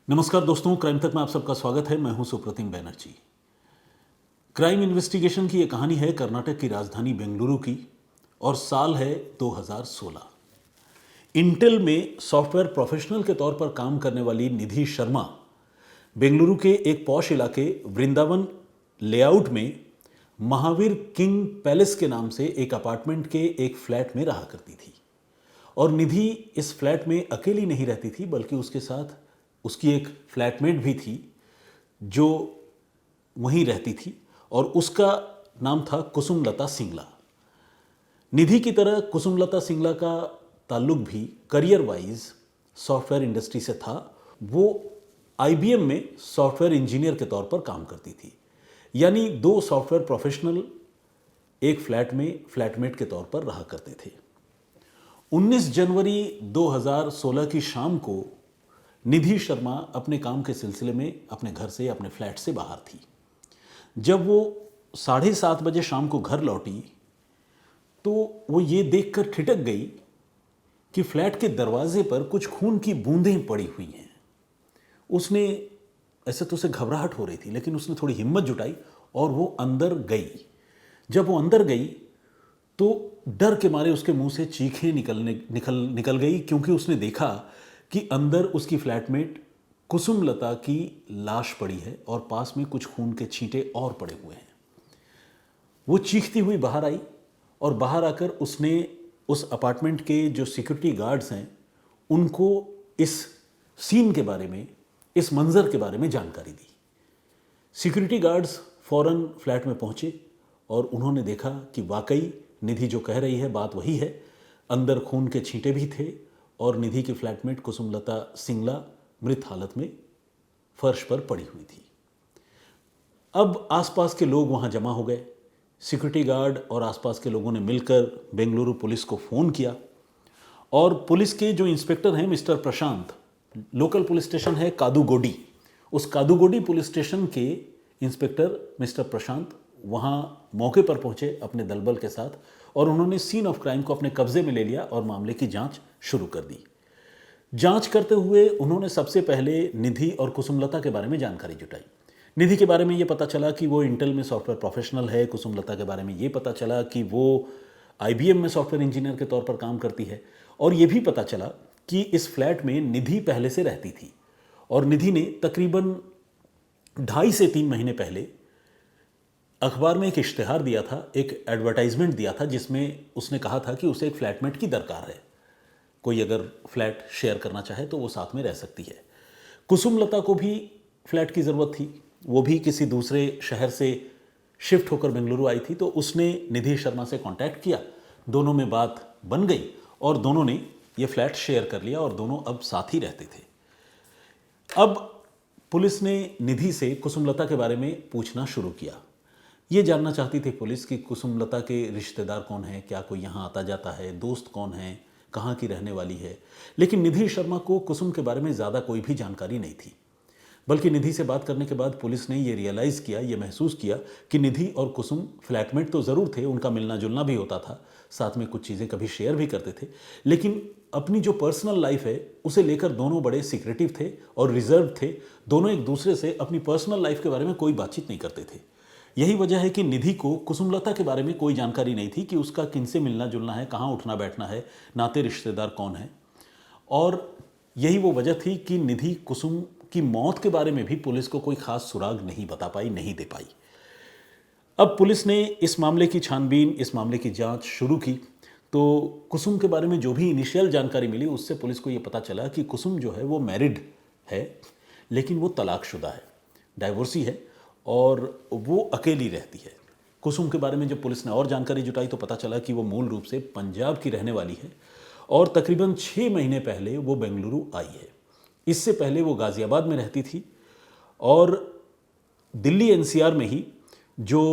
नमस्कार दोस्तों, क्राइम तक में आप सबका स्वागत है। मैं हूं सुप्रतिम बैनर्जी। क्राइम इन्वेस्टिगेशन की यह कहानी है कर्नाटक की राजधानी बेंगलुरु की और साल है 2016। इंटेल में सॉफ्टवेयर प्रोफेशनल के तौर पर काम करने वाली निधि शर्मा बेंगलुरु के एक पॉश इलाके वृंदावन लेआउट में महावीर किंग पैलेस के नाम से एक अपार्टमेंट के एक फ्लैट में रहा करती थी। और निधि इस फ्लैट में अकेली नहीं रहती थी, बल्कि उसके साथ उसकी एक फ्लैटमेट भी थी जो वहीं रहती थी और उसका नाम था कुसुमलता सिंगला। निधि की तरह कुसुमलता सिंगला का ताल्लुक भी करियर वाइज सॉफ्टवेयर इंडस्ट्री से था। वो आईबीएम में सॉफ्टवेयर इंजीनियर के तौर पर काम करती थी। यानी दो सॉफ्टवेयर प्रोफेशनल एक फ्लैट में फ्लैटमेट के तौर पर रहा करते थे। 19 जनवरी 2016 की शाम को निधि शर्मा अपने काम के सिलसिले में अपने घर से अपने फ्लैट से बाहर थी। जब वो 7:30 बजे शाम को घर लौटी तो वो ये देखकर ठिठक गई कि फ्लैट के दरवाजे पर कुछ खून की बूंदें पड़ी हुई हैं। उसने ऐसे तो उसे घबराहट हो रही थी, लेकिन उसने थोड़ी हिम्मत जुटाई और वो अंदर गई। जब वो अंदर गई तो डर के मारे उसके मुंह से चीखें निकल गई, क्योंकि उसने देखा कि अंदर उसकी फ्लैटमेट कुसुमलता की लाश पड़ी है और पास में कुछ खून के छींटे और पड़े हुए हैं। वो चीखती हुई बाहर आई और बाहर आकर उसने उस अपार्टमेंट के जो सिक्योरिटी गार्ड्स हैं उनको इस सीन के बारे में, इस मंजर के बारे में जानकारी दी। सिक्योरिटी गार्ड्स फौरन फ्लैट में पहुंचे और उन्होंने देखा कि वाकई निधि जो कह रही है बात वही है। अंदर खून के छींटे भी थे और निधि की फ्लैटमेट कुसुमलता सिंगला मृत हालत में फर्श पर पड़ी हुई थी। अब आसपास के लोग वहां जमा हो गए। सिक्योरिटी गार्ड और आसपास के लोगों ने मिलकर बेंगलुरु पुलिस को फ़ोन किया और पुलिस के जो इंस्पेक्टर हैं मिस्टर प्रशांत, लोकल पुलिस स्टेशन है कादुगोडी, उस कादुगोडी पुलिस स्टेशन के इंस्पेक्टर मिस्टर प्रशांत वहां मौके पर पहुंचे अपने दलबल के साथ और उन्होंने सीन ऑफ क्राइम को अपने कब्जे में ले लिया और मामले की जांच शुरू कर दी। जांच करते हुए उन्होंने सबसे पहले निधि और कुसुमलता के बारे में जानकारी जुटाई। निधि के बारे में ये पता चला कि वो इंटेल में सॉफ्टवेयर प्रोफेशनल है। कुसुमलता के बारे में ये पता चला कि वो आईबीएम में सॉफ्टवेयर इंजीनियर के तौर पर काम करती है। और ये भी पता चला कि इस फ्लैट में निधि पहले से रहती थी और निधि ने तकरीबन 2.5 से 3 महीने पहले अखबार में एक इश्तिहार दिया था, एक एडवर्टाइजमेंट दिया था, जिसमें उसने कहा था कि उसे एक फ्लैटमेट की दरकार है। कोई अगर फ्लैट शेयर करना चाहे तो वो साथ में रह सकती है। कुसुमलता को भी फ्लैट की ज़रूरत थी। वो भी किसी दूसरे शहर से शिफ्ट होकर बेंगलुरु आई थी, तो उसने निधि शर्मा से कांटेक्ट किया। दोनों में बात बन गई और दोनों ने ये फ्लैट शेयर कर लिया और दोनों अब साथ ही रहते थे। अब पुलिस ने निधि से कुसुमलता के बारे में पूछना शुरू किया। ये जानना चाहती थी पुलिस कि कुसुमलता के रिश्तेदार कौन हैं, क्या कोई यहाँ आता जाता है, दोस्त कौन है, कहाँ की रहने वाली है। लेकिन निधि शर्मा को कुसुम के बारे में ज़्यादा कोई भी जानकारी नहीं थी। बल्कि निधि से बात करने के बाद पुलिस ने ये रियलाइज़ किया, ये महसूस किया कि निधि और कुसुम फ्लैटमेट तो ज़रूर थे, उनका मिलना जुलना भी होता था, साथ में कुछ चीज़ें कभी शेयर भी करते थे, लेकिन अपनी जो पर्सनल लाइफ है उसे लेकर दोनों बड़े सीक्रेटिव थे और रिजर्व थे। दोनों एक दूसरे से अपनी पर्सनल लाइफ के बारे में कोई बातचीत नहीं करते थे। यही वजह है कि निधि को कुसुमलता के बारे में कोई जानकारी नहीं थी कि उसका किनसे मिलना जुलना है, कहाँ उठना बैठना है, नाते रिश्तेदार कौन है। और यही वो वजह थी कि निधि कुसुम की मौत के बारे में भी पुलिस को कोई खास सुराग नहीं बता पाई, नहीं दे पाई। अब पुलिस ने इस मामले की छानबीन, इस मामले की जांच शुरू की तो कुसुम के बारे में जो भी इनिशियल जानकारी मिली उससे पुलिस को ये पता चला कि कुसुम जो है वो मैरिड है, लेकिन वो तलाकशुदा है, डाइवोर्सी है और वो अकेली रहती है। कुसुम के बारे में जब पुलिस ने और जानकारी जुटाई तो पता चला कि वो मूल रूप से पंजाब की रहने वाली है और तकरीबन 6 महीने पहले वो बेंगलुरु आई है। इससे पहले वो गाज़ियाबाद में रहती थी और दिल्ली एनसीआर में ही जो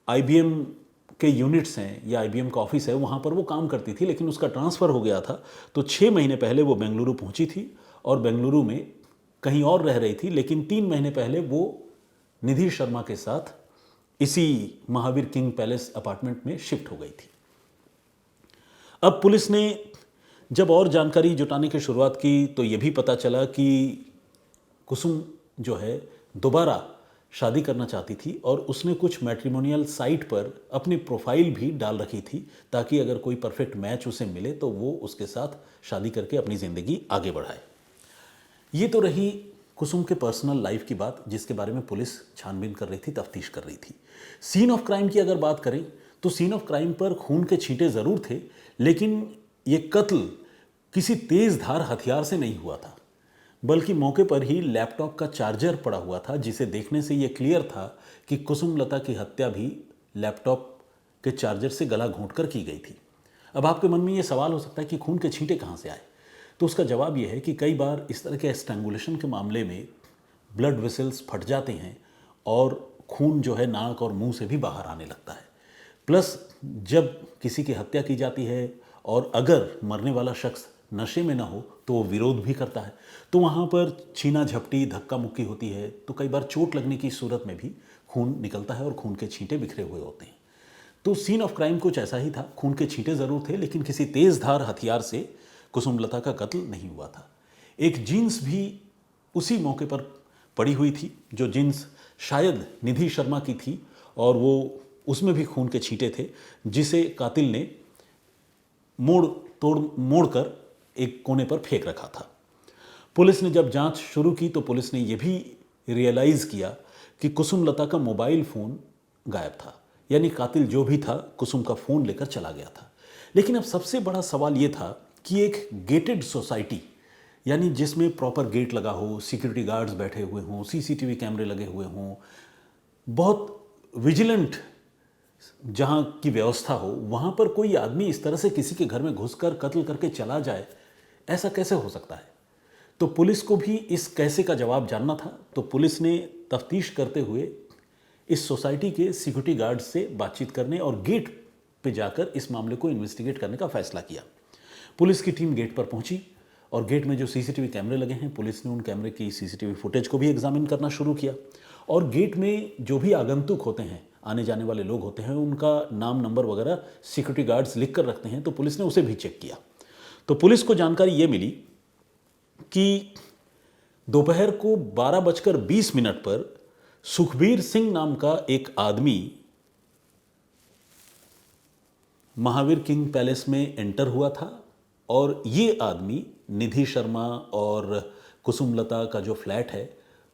आईबीएम के यूनिट्स हैं या आईबीएम का ऑफिस है वहाँ पर वो काम करती थी, लेकिन उसका ट्रांसफ़र हो गया था। तो 6 महीने पहले वो बेंगलुरु पहुँची थी और बेंगलुरु में कहीं और रह रही थी, लेकिन 3 महीने पहले वो निधि शर्मा के साथ इसी महावीर किंग पैलेस अपार्टमेंट में शिफ्ट हो गई थी। अब पुलिस ने जब और जानकारी जुटाने की शुरुआत की तो ये भी पता चला कि कुसुम जो है दोबारा शादी करना चाहती थी और उसने कुछ मैट्रिमोनियल साइट पर अपनी प्रोफाइल भी डाल रखी थी ताकि अगर कोई परफेक्ट मैच उसे मिले तो वो उसके साथ शादी करके अपनी ज़िंदगी आगे बढ़ाए। ये तो रही कुसुम के पर्सनल लाइफ की बात, जिसके बारे में पुलिस छानबीन कर रही थी, तफ्तीश कर रही थी। सीन ऑफ क्राइम की अगर बात करें तो सीन ऑफ क्राइम पर खून के छींटे ज़रूर थे, लेकिन ये कत्ल किसी तेज़ धार हथियार से नहीं हुआ था, बल्कि मौके पर ही लैपटॉप का चार्जर पड़ा हुआ था, जिसे देखने से ये क्लियर था कि कुसुम लता की हत्या भी लैपटॉप के चार्जर से गला घोंटकर की गई थी। अब आपके मन में ये सवाल हो सकता है कि खून के छींटे कहाँ से आए, तो उसका जवाब यह है कि कई बार इस तरह के स्ट्रैंगुलेशन के मामले में ब्लड वेसल्स फट जाते हैं और खून जो है नाक और मुंह से भी बाहर आने लगता है। प्लस जब किसी की हत्या की जाती है और अगर मरने वाला शख्स नशे में ना हो तो वो विरोध भी करता है, तो वहाँ पर छीना झपटी धक्का मुक्की होती है, तो कई बार चोट लगने की सूरत में भी खून निकलता है और खून के छींटे बिखरे हुए होते हैं। तो सीन ऑफ क्राइम कुछ ऐसा ही था, खून के छींटे ज़रूर थे, लेकिन किसी तेज़ धार हथियार से कुसुम लता का कत्ल नहीं हुआ था। एक जीन्स भी उसी मौके पर पड़ी हुई थी, जो जीन्स शायद निधि शर्मा की थी और वो उसमें भी खून के छींटे थे, जिसे कातिल ने मोड़ कर एक कोने पर फेंक रखा था। पुलिस ने जब जांच शुरू की तो पुलिस ने यह भी रियलाइज़ किया कि कुसुम लता का मोबाइल फ़ोन गायब था, यानी कातिल जो भी था कुसुम का फ़ोन लेकर चला गया था। लेकिन अब सबसे बड़ा सवाल ये था कि एक गेटेड सोसाइटी, यानी जिसमें प्रॉपर गेट लगा हो, सिक्योरिटी गार्ड्स बैठे हुए हों, सीसीटीवी कैमरे लगे हुए हों, बहुत विजिलेंट जहाँ की व्यवस्था हो, वहाँ पर कोई आदमी इस तरह से किसी के घर में घुसकर कत्ल करके चला जाए, ऐसा कैसे हो सकता है? तो पुलिस को भी इस कैसे का जवाब जानना था। तो पुलिस ने तफ्तीश करते हुए इस सोसाइटी के सिक्योरिटी गार्ड से बातचीत करने और गेट पे जाकर इस मामले को इन्वेस्टिगेट करने का फैसला किया। पुलिस की टीम गेट पर पहुंची और गेट में जो सीसीटीवी कैमरे लगे हैं, पुलिस ने उन कैमरे की सीसीटीवी फुटेज को भी एग्जामिन करना शुरू किया और गेट में जो भी आगंतुक होते हैं, आने जाने वाले लोग होते हैं, उनका नाम नंबर वगैरह सिक्योरिटी गार्ड्स लिख कर रखते हैं, तो पुलिस ने उसे भी चेक किया। तो पुलिस को जानकारी ये मिली कि दोपहर को 12:20 पर सुखबीर सिंह नाम का एक आदमी महावीर किंग पैलेस में एंटर हुआ था और ये आदमी निधि शर्मा और कुसुम लता का जो फ्लैट है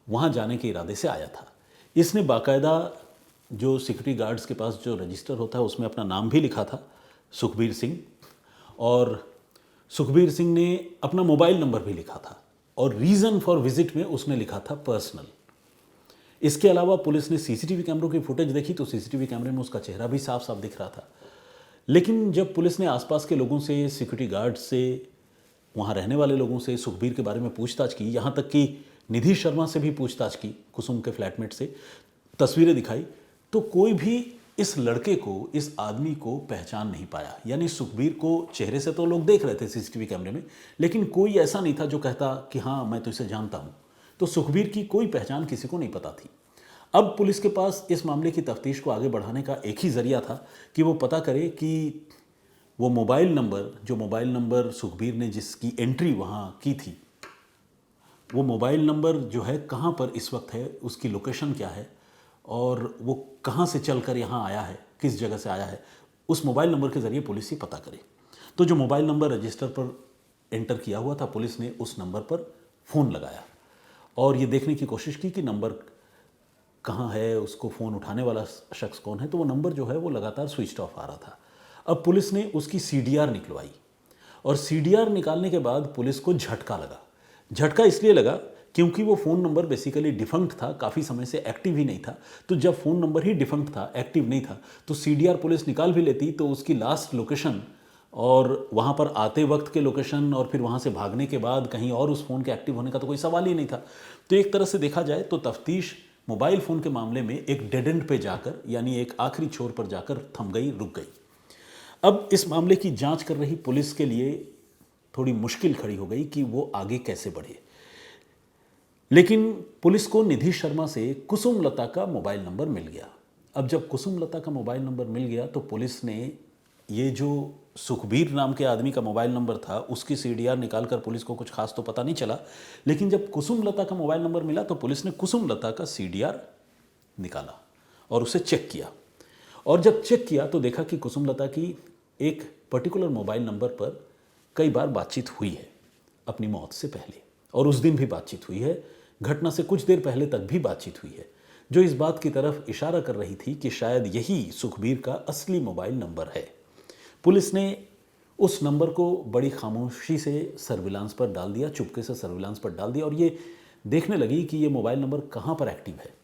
वहाँ जाने के इरादे से आया था। इसने बाकायदा जो सिक्योरिटी गार्ड्स के पास जो रजिस्टर होता है उसमें अपना नाम भी लिखा था, सुखबीर सिंह, और सुखबीर सिंह ने अपना मोबाइल नंबर भी लिखा था और रीज़न फॉर विजिट में उसने लिखा था पर्सनल। इसके अलावा पुलिस ने सीसीटीवी कैमरों की फुटेज देखी तो सीसीटीवी कैमरे में उसका चेहरा भी साफ साफ दिख रहा था। लेकिन जब पुलिस ने आसपास के लोगों से, सिक्योरिटी गार्ड से, वहाँ रहने वाले लोगों से सुखबीर के बारे में पूछताछ की, यहाँ तक कि निधि शर्मा से भी पूछताछ की, कुसुम के फ्लैटमेट से तस्वीरें दिखाई, तो कोई भी इस लड़के को, इस आदमी को पहचान नहीं पाया। यानी सुखबीर को चेहरे से तो लोग देख रहे थे सीसीटीवी कैमरे में, लेकिन कोई ऐसा नहीं था जो कहता कि हाँ मैं तो इसे जानता हूँ। तो सुखबीर की कोई पहचान किसी को नहीं पता थी। अब पुलिस के पास इस मामले की तफ्तीश को आगे बढ़ाने का एक ही जरिया था कि वो पता करे कि वो मोबाइल नंबर सुखबीर ने जिसकी एंट्री वहाँ की थी, वो मोबाइल नंबर जो है कहाँ पर इस वक्त है, उसकी लोकेशन क्या है और वो कहाँ से चलकर यहाँ आया है, किस जगह से आया है, उस मोबाइल नंबर के ज़रिए पुलिस ही पता करे। तो जो मोबाइल नंबर रजिस्टर पर एंटर किया हुआ था, पुलिस ने उस नंबर पर फ़ोन लगाया और ये देखने की कोशिश की कि नंबर कहाँ है, उसको फ़ोन उठाने वाला शख्स कौन है। तो वो नंबर जो है वो लगातार स्विच ऑफ आ रहा था। अब पुलिस ने उसकी सीडीआर निकलवाई और सीडीआर निकालने के बाद पुलिस को झटका लगा। झटका इसलिए लगा क्योंकि वो फ़ोन नंबर बेसिकली डिफंक्ट था, काफ़ी समय से एक्टिव ही नहीं था। तो जब फ़ोन नंबर ही डिफंक्ट था, एक्टिव नहीं था, तो सीडीआर पुलिस निकाल भी लेती तो उसकी लास्ट लोकेशन और वहाँ पर आते वक्त के लोकेशन और फिर वहाँ से भागने के बाद कहीं और उस फ़ोन के एक्टिव होने का तो कोई सवाल ही नहीं था। तो एक तरह से देखा जाए तो तफ्तीश मोबाइल फ़ोन के मामले में एक डेड एंड पे जाकर, यानी एक आखिरी छोर पर जाकर थम गई, रुक गई। अब इस मामले की जांच कर रही पुलिस के लिए थोड़ी मुश्किल खड़ी हो गई कि वो आगे कैसे बढ़े। लेकिन पुलिस को निधि शर्मा से कुसुम लता का मोबाइल नंबर मिल गया। अब जब कुसुम लता का मोबाइल नंबर मिल गया तो पुलिस ने ये जो सुखबीर नाम के आदमी का मोबाइल नंबर था उसकी सीडीआर निकालकर पुलिस को कुछ खास तो पता नहीं चला, लेकिन जब कुसुमलता का मोबाइल नंबर मिला तो पुलिस ने कुसुमलता का सीडीआर निकाला और उसे चेक किया। और जब चेक किया तो देखा कि कुसुमलता की एक पर्टिकुलर मोबाइल नंबर पर कई बार बातचीत हुई है अपनी मौत से पहले, और उस दिन भी बातचीत हुई है, घटना से कुछ देर पहले तक भी बातचीत हुई है, जो इस बात की तरफ इशारा कर रही थी कि शायद यही सुखबीर का असली मोबाइल नंबर है। पुलिस ने उस नंबर को बड़ी खामोशी से सर्विलांस पर डाल दिया, चुपके से सर्विलांस पर डाल दिया, और ये देखने लगी कि ये मोबाइल नंबर कहाँ पर एक्टिव है।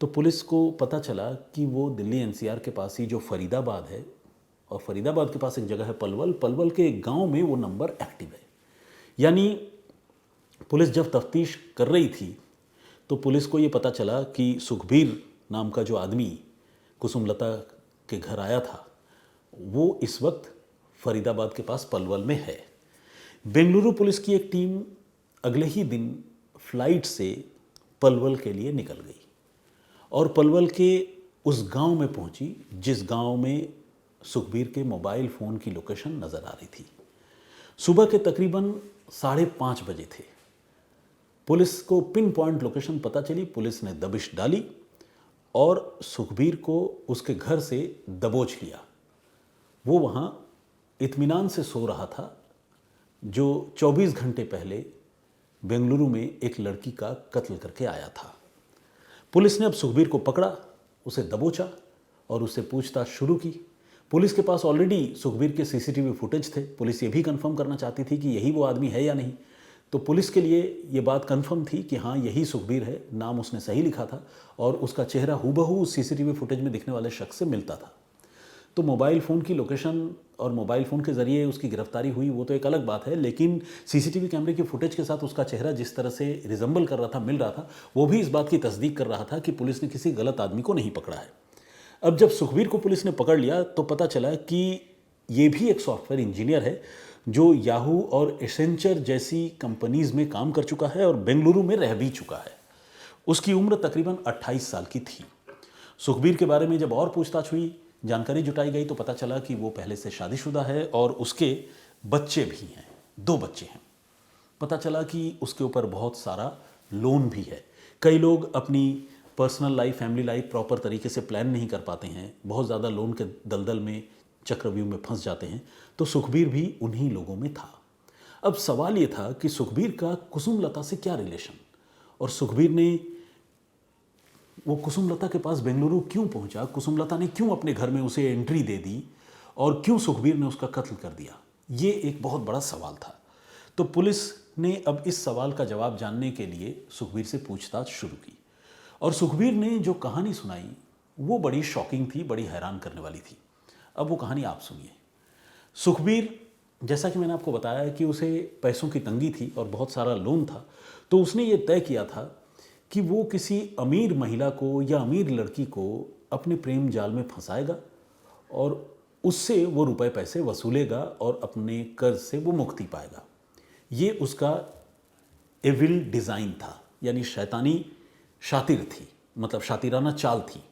तो पुलिस को पता चला कि वो दिल्ली एनसीआर के पास ही जो फरीदाबाद है, और फरीदाबाद के पास एक जगह है पलवल, पलवल के गांव में वो नंबर एक्टिव है। यानी पुलिस जब तफ्तीश कर रही थी तो पुलिस को ये पता चला कि सुखबीर नाम का जो आदमी कुसुमलता के घर आया था वो इस वक्त फरीदाबाद के पास पलवल में है। बेंगलुरु पुलिस की एक टीम अगले ही दिन फ्लाइट से पलवल के लिए निकल गई और पलवल के उस गांव में पहुंची जिस गांव में सुखबीर के मोबाइल फ़ोन की लोकेशन नज़र आ रही थी। सुबह के तकरीबन 5:30 बजे थे। पुलिस को पिन पॉइंट लोकेशन पता चली, पुलिस ने दबिश डाली और सुखबीर को उसके घर से दबोच लिया। वो वहाँ इत्मीनान से सो रहा था जो 24 घंटे पहले बेंगलुरु में एक लड़की का कत्ल करके आया था। पुलिस ने अब सुखबीर को पकड़ा, उसे दबोचा और उससे पूछताछ शुरू की। पुलिस के पास ऑलरेडी सुखबीर के सीसीटीवी फुटेज थे। पुलिस ये भी कंफर्म करना चाहती थी कि यही वो आदमी है या नहीं। तो पुलिस के लिए ये बात कंफर्म थी कि हाँ यही सुखबीर है, नाम उसने सही लिखा था और उसका चेहरा हूबहू उस सीसीटीवी फुटेज में दिखने वाले शख्स से मिलता था। तो मोबाइल फ़ोन की लोकेशन और मोबाइल फ़ोन के ज़रिए उसकी गिरफ्तारी हुई वो तो एक अलग बात है, लेकिन सीसीटीवी कैमरे की फुटेज के साथ उसका चेहरा जिस तरह से रिजम्बल कर रहा था, मिल रहा था, वो भी इस बात की तस्दीक कर रहा था कि पुलिस ने किसी गलत आदमी को नहीं पकड़ा है। अब जब सुखबीर को पुलिस ने पकड़ लिया तो पता चला कि ये भी एक सॉफ्टवेयर इंजीनियर है जो याहू और एसेंचर जैसी कंपनीज़ में काम कर चुका है और बेंगलुरु में रह भी चुका है। उसकी उम्र तकरीबन 28 साल की थी। सुखबीर के बारे में जब और पूछताछ हुई, जानकारी जुटाई गई तो पता चला कि वो पहले से शादीशुदा है और उसके बच्चे भी हैं, 2 बच्चे हैं। पता चला कि उसके ऊपर बहुत सारा लोन भी है। कई लोग अपनी personal life, family life proper तरीके से प्लान नहीं कर पाते हैं, बहुत ज़्यादा लोन के दलदल में, चक्रव्यूह में फंस जाते हैं, तो सुखबीर भी उन्हीं लोगों में था। अब सवाल ये था कि सुखबीर का कुसुमलता से क्या रिलेशन, और सुखबीर ने वो कुसुमलता के पास बेंगलुरु क्यों पहुंचा, कुसुमलता ने क्यों अपने घर में उसे एंट्री दे दी और क्यों सुखबीर ने उसका कत्ल कर दिया, ये एक बहुत बड़ा सवाल था। तो पुलिस ने अब इस सवाल का जवाब जानने के लिए सुखबीर से पूछताछ शुरू की और सुखबीर ने जो कहानी सुनाई वो बड़ी शॉकिंग थी, बड़ी हैरान करने वाली थी। अब वो कहानी आप सुनिए। सुखबीर, जैसा कि मैंने आपको बताया कि उसे पैसों की तंगी थी और बहुत सारा लोन था, तो उसने ये तय किया था कि वो किसी अमीर महिला को या अमीर लड़की को अपने प्रेम जाल में फंसाएगा और उससे वो रुपए पैसे वसूलेगा और अपने कर्ज से वो मुक्ति पाएगा। ये उसका एविल डिज़ाइन था, यानी शैतानी शातिर थी, मतलब शातिराना चाल थी।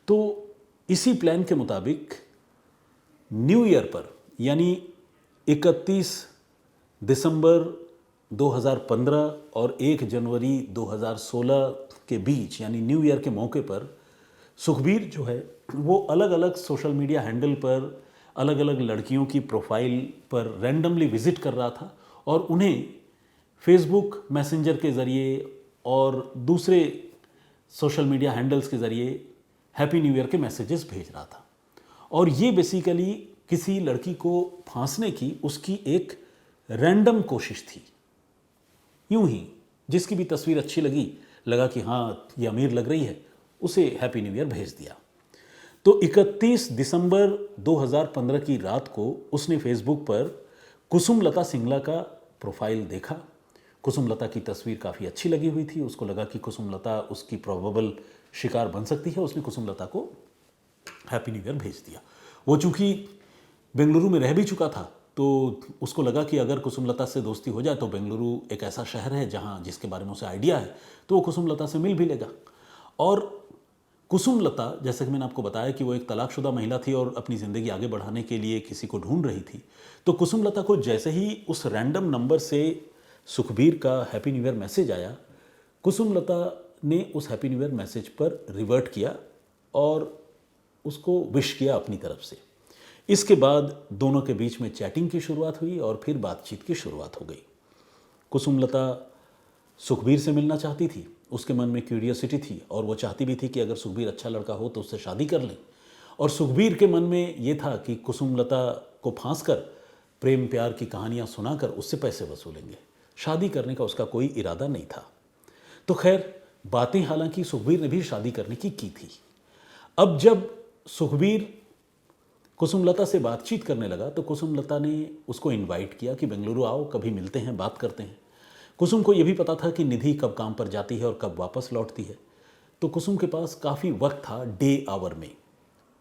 तो इसी प्लान के मुताबिक न्यू ईयर पर, यानी 31 दिसंबर 2015 और 1 जनवरी 2016 के बीच, यानी न्यू ईयर के मौके पर, सुखबीर जो है वो अलग अलग सोशल मीडिया हैंडल पर अलग अलग लड़कियों की प्रोफाइल पर रैंडमली विज़िट कर रहा था और उन्हें फेसबुक मैसेंजर के ज़रिए और दूसरे सोशल मीडिया हैंडल्स के ज़रिए हैप्पी न्यू ईयर के मैसेजेस भेज रहा था। और ये बेसिकली किसी लड़की को फांसने की उसकी एक रैंडम कोशिश थी। यूं ही जिसकी भी तस्वीर अच्छी लगा कि हाँ ये अमीर लग रही है, उसे हैप्पी न्यू ईयर भेज दिया। तो 31 दिसंबर 2015 की रात को उसने फेसबुक पर कुसुमलता सिंगला का प्रोफाइल देखा। कुसुमलता की तस्वीर काफ़ी अच्छी लगी हुई थी, उसको लगा कि कुसुमलता उसकी प्रोबेबल शिकार बन सकती है। उसने कुसुमलता को हैप्पी न्यू ईयर भेज दिया। वो चूँकि बेंगलुरु में रह भी चुका था तो उसको लगा कि अगर कुसुमलता से दोस्ती हो जाए तो बेंगलुरु एक ऐसा शहर है जहाँ जिसके बारे में उसे आइडिया है, तो वो कुसुमलता से मिल भी लेगा। और कुसुमलता, जैसा कि मैंने आपको बताया कि वो एक तलाकशुदा महिला थी और अपनी ज़िंदगी आगे बढ़ाने के लिए किसी को ढूंढ रही थी, तो कुसुमलता को जैसे ही उस रैंडम नंबर से सुखबीर का हैप्पी न्यू ईयर मैसेज आया, कुसुमलता ने उस हैप्पी न्यू ईयर मैसेज पर रिवर्ट किया और उसको विश किया अपनी तरफ से। इसके बाद दोनों के बीच में चैटिंग की शुरुआत हुई और फिर बातचीत की शुरुआत हो गई। कुसुमलता सुखबीर से मिलना चाहती थी, उसके मन में क्यूरियोसिटी थी और वो चाहती भी थी कि अगर सुखबीर अच्छा लड़का हो तो उससे शादी कर लें। और सुखबीर के मन में ये था कि कुसुमलता को फांस कर प्रेम प्यार की कहानियाँ सुनाकर उससे पैसे वसूलेंगे। शादी करने का उसका कोई इरादा नहीं था। तो खैर, बातें हालांकि सुखबीर ने भी शादी करने की थी। अब जब सुखबीर कुसुमलता से बातचीत करने लगा तो कुसुमलता ने उसको इनवाइट किया कि बेंगलुरु आओ, कभी मिलते हैं, बात करते हैं। कुसुम को यह भी पता था कि निधि कब काम पर जाती है और कब वापस लौटती है, तो कुसुम के पास काफ़ी वक्त था डे आवर में।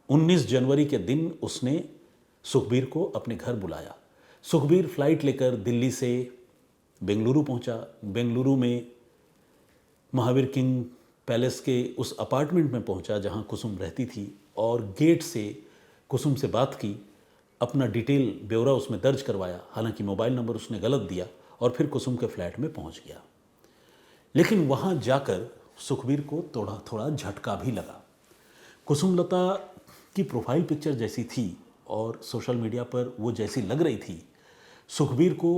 19 जनवरी के दिन उसने सुखबीर को अपने घर बुलाया। सुखबीर फ्लाइट लेकर दिल्ली से बेंगलुरु पहुंचा। बेंगलुरु में महावीर किंग पैलेस के उस अपार्टमेंट में पहुंचा जहां कुसुम रहती थी और गेट से कुसुम से बात की, अपना डिटेल ब्यौरा उसमें दर्ज करवाया। हालांकि मोबाइल नंबर उसने गलत दिया और फिर कुसुम के फ्लैट में पहुंच गया। लेकिन वहां जाकर सुखबीर को थोड़ा थोड़ा झटका भी लगा। कुसुमलता की प्रोफाइल पिक्चर जैसी थी और सोशल मीडिया पर वो जैसी लग रही थी, सुखबीर को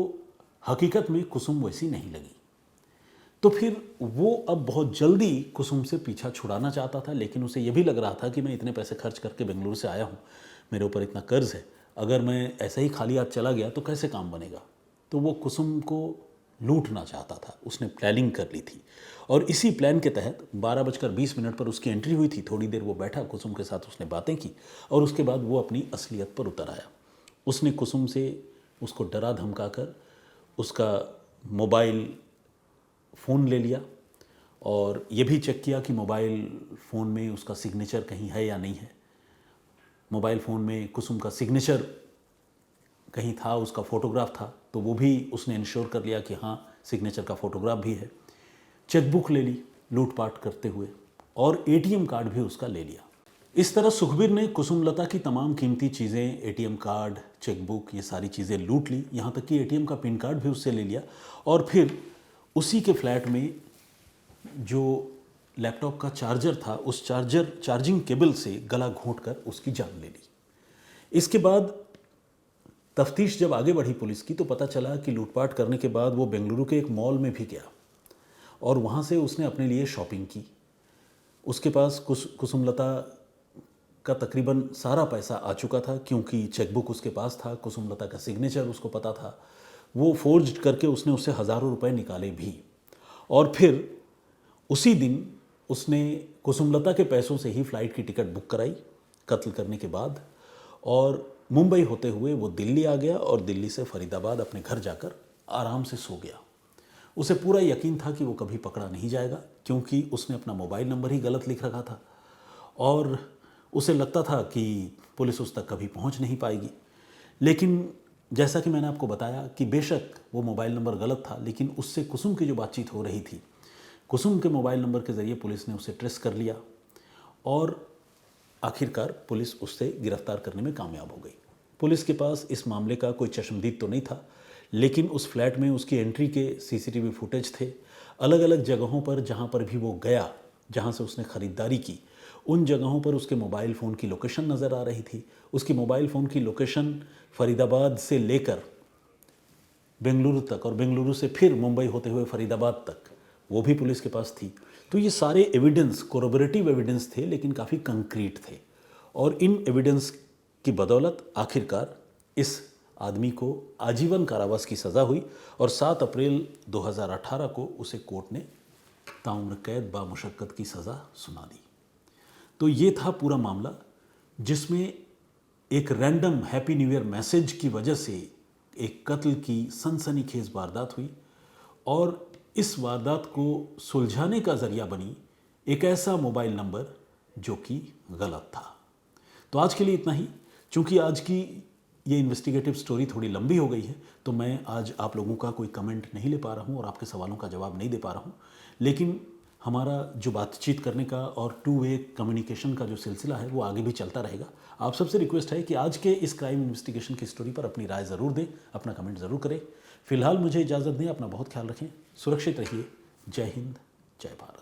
हकीकत में कुसुम वैसी नहीं लगी। तो फिर वो अब बहुत जल्दी कुसुम से पीछा छुड़ाना चाहता था, लेकिन उसे यह भी लग रहा था कि मैं इतने पैसे खर्च करके बेंगलुरु से आया हूँ, मेरे ऊपर इतना कर्ज है, अगर मैं ऐसे ही खाली हाथ चला गया तो कैसे काम बनेगा। तो वो कुसुम को लूटना चाहता था। उसने प्लानिंग कर ली थी और इसी प्लान के तहत 12:20 पर उसकी एंट्री हुई थी। थोड़ी देर वो बैठा, कुसुम के साथ उसने बातें की और उसके बाद वो अपनी असलियत पर उतर आया। उसने कुसुम से उसको डरा धमका कर उसका मोबाइल फ़ोन ले लिया और ये भी चेक किया कि मोबाइल फ़ोन में उसका सिग्नेचर कहीं है या नहीं है। मोबाइल फ़ोन में कुसुम का सिग्नेचर कहीं था, उसका फ़ोटोग्राफ था, तो वो भी उसने इंश्योर कर लिया कि हाँ, सिग्नेचर का फ़ोटोग्राफ भी है। चेकबुक ले ली लूटपाट करते हुए और एटीएम कार्ड भी उसका ले लिया। इस तरह सुखबीर ने कुसुमलता की तमाम कीमती चीज़ें, एटीएम कार्ड, चेकबुक, ये सारी चीज़ें लूट ली। यहाँ तक कि एटीएम का पिन कार्ड भी उससे ले लिया और फिर उसी के फ्लैट में जो लैपटॉप का चार्जर था, उस चार्जिंग केबल से गला घोंट कर उसकी जान ले ली। इसके बाद तफ्तीश जब आगे बढ़ी पुलिस की तो पता चला कि लूटपाट करने के बाद वो बेंगलुरु के एक मॉल में भी गया और वहाँ से उसने अपने लिए शॉपिंग की। उसके पास कुसुमलता का तकरीबन सारा पैसा आ चुका था क्योंकि चेकबुक उसके पास था, कुसुमलता का सिग्नेचर उसको पता था। वो फोर्ज करके उसने उससे हज़ारों रुपए निकाले भी और फिर उसी दिन उसने कुसुमलता के पैसों से ही फ़्लाइट की टिकट बुक कराई कत्ल करने के बाद और मुंबई होते हुए वो दिल्ली आ गया और दिल्ली से फरीदाबाद अपने घर जाकर आराम से सो गया। उसे पूरा यकीन था कि वो कभी पकड़ा नहीं जाएगा क्योंकि उसने अपना मोबाइल नंबर ही गलत लिख रखा था और उसे लगता था कि पुलिस उस तक कभी पहुंच नहीं पाएगी। लेकिन जैसा कि मैंने आपको बताया कि बेशक वो मोबाइल नंबर गलत था, लेकिन उससे कुसुम की जो बातचीत हो रही थी, कुसुम के मोबाइल नंबर के ज़रिए पुलिस ने उसे ट्रेस कर लिया और आखिरकार पुलिस उससे गिरफ्तार करने में कामयाब हो गई। पुलिस के पास इस मामले का कोई चश्मदीद तो नहीं था, लेकिन उस फ्लैट में उसकी एंट्री के सीसीटीवी फुटेज थे। अलग अलग जगहों पर जहाँ पर भी वो गया, जहाँ से उसने ख़रीदारी की, उन जगहों पर उसके मोबाइल फ़ोन की लोकेशन नज़र आ रही थी। उसकी मोबाइल फ़ोन की लोकेशन फरीदाबाद से लेकर बेंगलुरु तक और बेंगलुरु से फिर मुंबई होते हुए फरीदाबाद तक, वो भी पुलिस के पास थी। तो ये सारे एविडेंस, कोरोबोरेटिव एविडेंस थे, लेकिन काफ़ी कंक्रीट थे और इन एविडेंस की बदौलत आखिरकार इस आदमी को आजीवन कारावास की सज़ा हुई और 7 अप्रैल 2018 को उसे कोर्ट ने ताउम्र कैद बामुशक्कत की सज़ा सुना दी। तो ये था पूरा मामला जिसमें एक random happy new year message की वजह से एक कत्ल की सनसनीखेज वारदात हुई और इस वारदात को सुलझाने का ज़रिया बनी एक ऐसा मोबाइल नंबर जो कि गलत था। तो आज के लिए इतना ही। चूँकि आज की ये इन्वेस्टिगेटिव स्टोरी थोड़ी लंबी हो गई है तो मैं आज आप लोगों का कोई कमेंट नहीं ले पा रहा हूँ और आपके सवालों का जवाब नहीं दे पा रहा हूँ, लेकिन हमारा जो बातचीत करने का और टू वे कम्युनिकेशन का जो सिलसिला है वो आगे भी चलता रहेगा। आप सबसे रिक्वेस्ट है कि आज के इस क्राइम इन्वेस्टिगेशन की स्टोरी पर अपनी राय ज़रूर दें, अपना कमेंट ज़रूर करें। फिलहाल मुझे इजाज़त दें, अपना बहुत ख्याल रखें, सुरक्षित रहिए। जय हिंद, जय भारत।